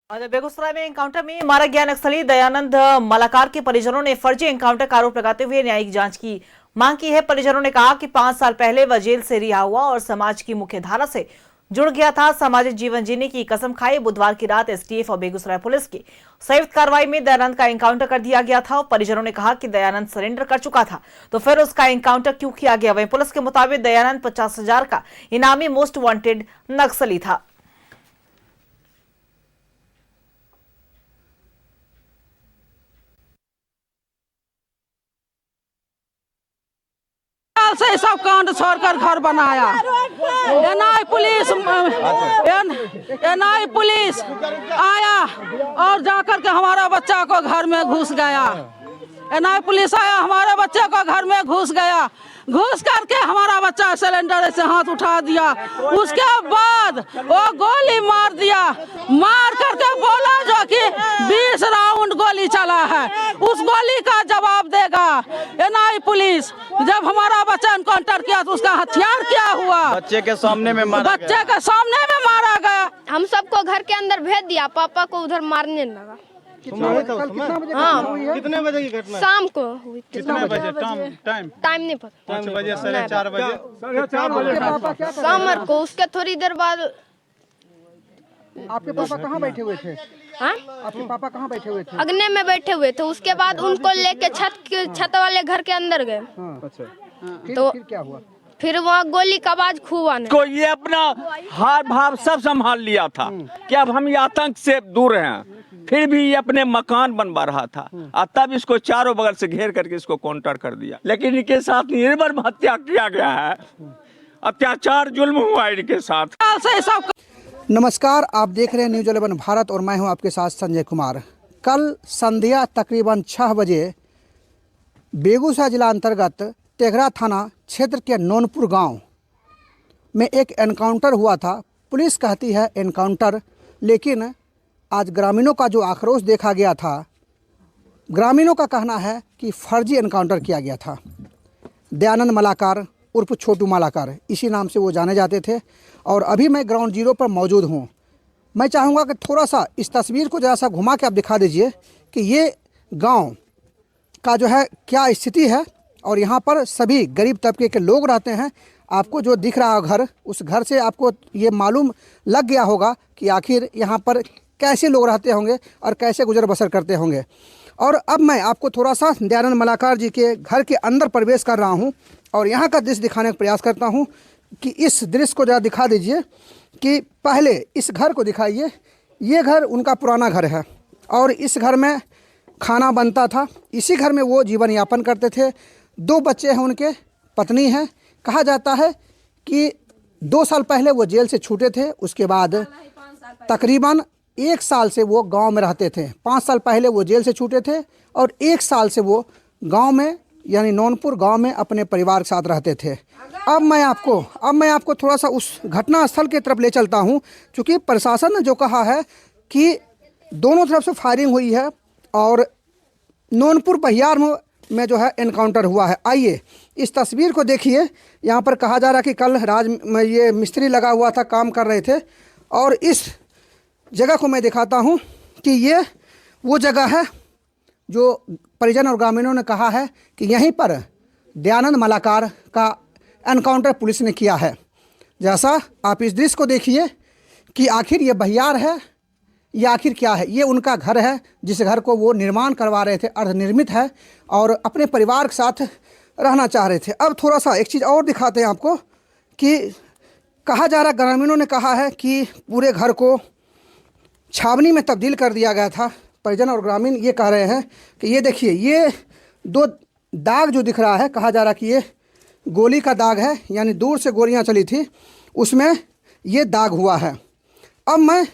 और बेगूसराय में एनकाउंटर में मारा गया नक्सली दयानंद मलाकार के परिजनों ने फर्जी एनकाउंटर का आरोप लगाते हुए न्यायिक जांच की मांग की है। परिजनों ने कहा कि 5 साल पहले वह जेल से रिहा हुआ और समाज की मुख्य धारा से जुड़ गया था। सामाजिक जीवन जीने की कसम खाई बुधवार की रात एसटीएफ और बेगूसराय पुलिस की संयुक्त कार्रवाई में दयानंद का एनकाउंटर कर दिया गया था। परिजनों ने कहा कि दयानंद सरेंडर कर चुका था तो फिर उसका एनकाउंटर क्यों किया गया। वहीं पुलिस के मुताबिक दयानंद 50,000 का इनामी मोस्ट वांटेड नक्सली था। से सब कांड छोड़कर घर बनाया। एनआई पुलिस आया और जाकर के हमारा बच्चा को घर में घुस गया। एनआई पुलिस आया हमारे बच्चे को घर में घुस गया। घुस करके हमारा बच्चा सिलेंडर से हाथ उठा दिया। उसके बाद वो गोली मार दिया। मार करके बोला जो कि 20 राउंड गोली चला है, उस गोली का जवाब देगा एनआई पुलिस। जब हमारा बच्चा एनकाउंटर किया तो उसका हथियार क्या हुआ? बच्चे के सामने में मारा गया। हम सबको घर के अंदर भेज दिया, पापा को उधर मारने लगा। कितना बजे की घटना? शाम को हुई। कितने बजे? टाइम नहीं पता। 5 बजे, 4:30 बजे शाम को। उसके थोड़ी देर बाद आपके पापा कहाँ बैठे हुए थे? हाँ? आपके पापा कहाँ बैठे हुए थे? अगने में बैठे हुए थे। उसके बाद उनको लेके छत वाले घर के अंदर गए। अच्छा। तो फिर क्या हुआ? फिर वहाँ गोली का आवाज खूब आने। को ये अपना हार भाव सब संभाल लिया था कि अब हम ये आतंक से दूर हैं। फिर भी ये अपने मकान बनवा रहा था और तब इसको चारों बगल से घेर करके इसको काउंटर कर दिया। लेकिन इनके साथ निर्मम हत्या किया गया है, अत्याचार जुल्म हुआ इनके साथ। नमस्कार, आप देख रहे हैं न्यूज़ 11 भारत और मैं हूं आपके साथ संजय कुमार। कल संध्या तकरीबन 6 बजे बेगूसराय जिला अंतर्गत तेघरा थाना क्षेत्र के नौनपुर गांव में एक एनकाउंटर हुआ था। पुलिस कहती है एनकाउंटर, लेकिन आज ग्रामीणों का जो आक्रोश देखा गया था, ग्रामीणों का कहना है कि फर्जी एनकाउंटर किया गया था। दयानंद मलाकार उर्फ छोटू मलाकार, इसी नाम से वो जाने जाते थे। और अभी मैं ग्राउंड जीरो पर मौजूद हूँ। मैं चाहूँगा कि थोड़ा सा इस तस्वीर को ज़रा सा घुमा के आप दिखा दीजिए कि ये गांव का जो है क्या स्थिति है और यहाँ पर सभी गरीब तबके के लोग रहते हैं। आपको जो दिख रहा है घर, उस घर से आपको ये मालूम लग गया होगा कि आखिर यहाँ पर कैसे लोग रहते होंगे और कैसे गुजर बसर करते होंगे। और अब मैं आपको थोड़ा सा दयानंद मलाकार जी के घर के अंदर प्रवेश कर रहा हूँ और यहाँ का दृश्य दिखाने का प्रयास करता हूँ कि इस दृश्य को ज़रा दिखा दीजिए कि पहले इस घर को दिखाइए। ये घर उनका पुराना घर है और इस घर में खाना बनता था। इसी घर में वो जीवन यापन करते थे। 2 बच्चे हैं उनके, पत्नी है। कहा जाता है कि 2 साल पहले वो जेल से छूटे थे। उसके बाद तकरीबन 1 साल से वो गांव में रहते थे। 5 साल पहले वो जेल से छूटे थे और 1 साल से वो गांव में यानी नौनपुर गांव में अपने परिवार के साथ रहते थे। अब मैं आपको थोड़ा सा उस घटना स्थल की तरफ ले चलता हूं, क्योंकि प्रशासन ने जो कहा है कि दोनों तरफ से फायरिंग हुई है और नौनपुर बहियार में जो है एनकाउंटर हुआ है। आइए इस तस्वीर को देखिए। यहाँ पर कहा जा रहा है कि कल ये मिस्त्री लगा हुआ था, काम कर रहे थे। और इस जगह को मैं दिखाता हूँ कि ये वो जगह है जो परिजन और ग्रामीणों ने कहा है कि यहीं पर दयानंद मलाकार का एनकाउंटर पुलिस ने किया है। जैसा आप इस दृश्य को देखिए कि आखिर ये बहियार है या आखिर क्या है। ये उनका घर है जिस घर को वो निर्माण करवा रहे थे, अर्धनिर्मित है और अपने परिवार के साथ रहना चाह रहे थे। अब थोड़ा सा एक चीज़ और दिखाते हैं आपको कि कहा जा रहा, ग्रामीणों ने कहा है कि पूरे घर को छावनी में तब्दील कर दिया गया था। परिजन और ग्रामीण ये कह रहे हैं कि ये देखिए, ये 2 दाग जो दिख रहा है, कहा जा रहा कि ये गोली का दाग है, यानी दूर से गोलियां चली थी उसमें ये दाग हुआ है। अब मैं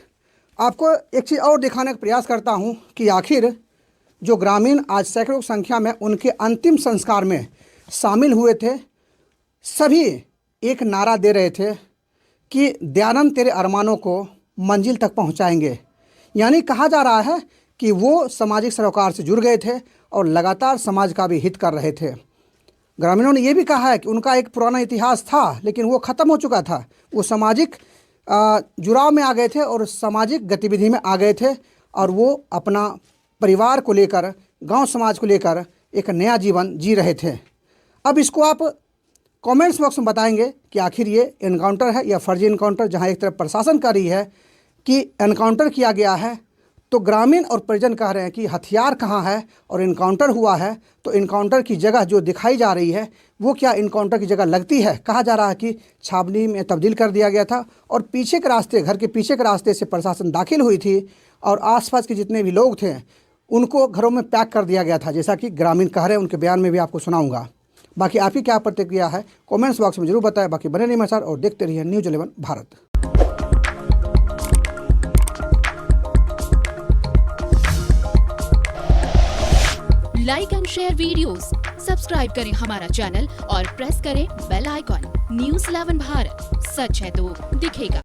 आपको एक चीज़ और दिखाने का प्रयास करता हूं कि आखिर जो ग्रामीण आज सैकड़ों की संख्या में उनके अंतिम संस्कार में शामिल हुए थे, सभी एक नारा दे रहे थे कि दयानंद तेरे अरमानों को मंजिल तक पहुंचाएंगे। यानी कहा जा रहा है कि वो सामाजिक सरोकार से जुड़ गए थे और लगातार समाज का भी हित कर रहे थे। ग्रामीणों ने यह भी कहा है कि उनका एक पुराना इतिहास था लेकिन वो ख़त्म हो चुका था। वो सामाजिक जुड़ाव में आ गए थे और सामाजिक गतिविधि में आ गए थे और वो अपना परिवार को लेकर, गांव समाज को लेकर एक नया जीवन जी रहे थे। अब इसको आप कमेंट्स बॉक्स में बताएंगे कि आखिर ये एनकाउंटर है या फर्जी एनकाउंटर। जहां एक तरफ प्रशासन कह रही है कि एनकाउंटर किया गया है, तो ग्रामीण और परिजन कह रहे हैं कि हथियार कहाँ है और एनकाउंटर हुआ है, तो एनकाउंटर की जगह जो दिखाई जा रही है वो क्या एनकाउंटर की जगह लगती है। कहा जा रहा है कि छावनी में तब्दील कर दिया गया था और पीछे के रास्ते, घर के पीछे के रास्ते से प्रशासन दाखिल हुई थी और आसपास के जितने भी लोग थे उनको घरों में पैक कर दिया गया था, जैसा कि ग्रामीण कह रहे हैं। उनके बयान में भी आपको सुनाऊंगा। बाकी आपकी क्या प्रतिक्रिया है कमेंट्स बॉक्स में जरूर बताएं। बाकी बने रहिए हमारे साथ और देखते रहिए news 11 Bharat. Like and share videos, subscribe करें हमारा चैनल और प्रेस करें बेल आइकॉन। न्यूज़ 11 भारत, सच है तो दिखेगा।